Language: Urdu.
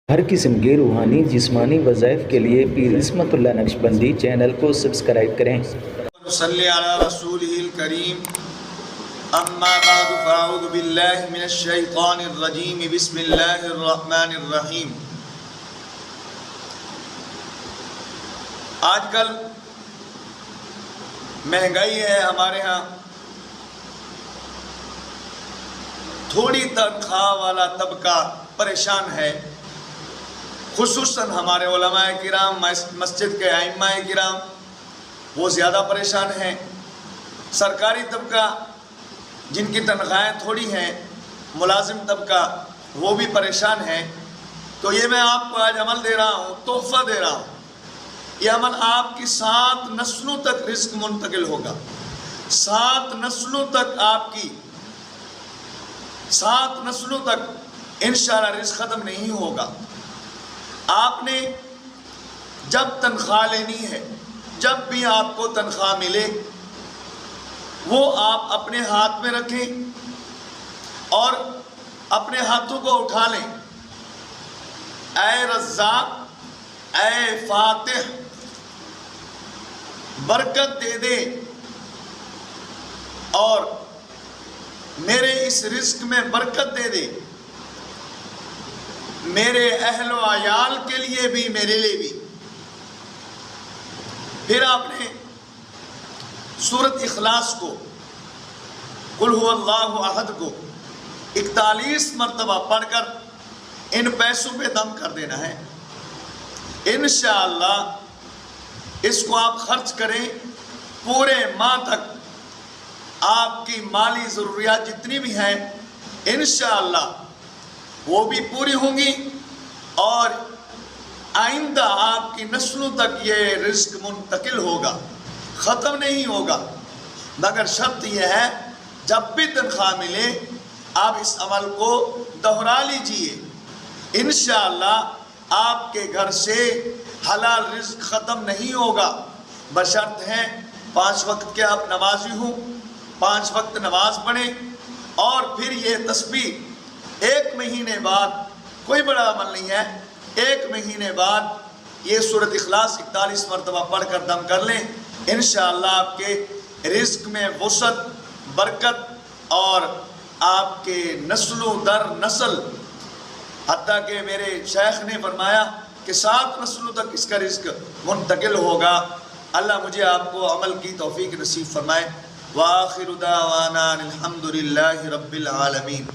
ہر قسم کے روحانی جسمانی وظائف کے لیے پیر عصمت اللہ نقشبندی چینل کو سبسکرائب کریں۔ صلی علی رسولہ الکریم، اما بعد فاعوذ باللہ من الشیطان الرجیم، بسم اللہ الرحمن الرحیم۔ آج کل مہنگائی ہے ہمارے ہاں، تھوڑی تنخواہ والا طبقہ پریشان ہے، خصوصاً ہمارے علماء کرام، مسجد کے ائمہ کرام، وہ زیادہ پریشان ہیں۔ سرکاری طبقہ جن کی تنخواہیں تھوڑی ہیں، ملازم طبقہ وہ بھی پریشان ہیں۔ تو یہ میں آپ کو آج عمل دے رہا ہوں، تحفہ دے رہا ہوں۔ یہ عمل آپ کی 7 نسلوں تک رزق منتقل ہوگا۔ 7 نسلوں تک آپ کی 7 نسلوں تک انشاءاللہ رزق ختم نہیں ہوگا۔ آپ نے جب تنخواہ لینی ہے، جب بھی آپ کو تنخواہ ملے، وہ آپ اپنے ہاتھ میں رکھیں اور اپنے ہاتھوں کو اٹھا لیں۔ اے رزاق، اے فاتح، برکت دے دے اور میرے اس رزق میں برکت دے دے، میرے اہل و عیال کے لیے بھی، میرے لیے بھی۔ پھر آپ نے سورۃ اخلاص کو، قل هو اللہ احد کو 41 مرتبہ پڑھ کر ان پیسوں پہ دم کر دینا ہے۔ انشاءاللہ اس کو آپ خرچ کریں، پورے ماہ تک آپ کی مالی ضروریات جتنی بھی ہیں انشاءاللہ وہ بھی پوری ہوں گی، اور آئندہ آپ کی نسلوں تک یہ رزق منتقل ہوگا، ختم نہیں ہوگا۔ مگر شرط یہ ہے، جب بھی تنخواہ ملے آپ اس عمل کو دہرا لیجئے، انشاءاللہ آپ کے گھر سے حلال رزق ختم نہیں ہوگا۔ بشرط ہے 5 وقت کے آپ نمازی ہوں، 5 وقت نماز پڑھیں، اور پھر یہ تسبیح 1 مہینے بعد، کوئی بڑا عمل نہیں ہے، 1 مہینے بعد یہ سورۃ اخلاص 41 مرتبہ پڑھ کر دم کر لیں۔ انشاءاللہ آپ کے رزق میں وسعت، برکت، اور آپ کے نسلوں در نسل، حتیٰ کہ میرے شیخ نے فرمایا کہ 7 نسلوں تک اس کا رزق منتقل ہوگا۔ اللہ مجھے آپ کو عمل کی توفیق نصیب فرمائے۔ وآخر دعوانا الحمد للہ رب العالمین۔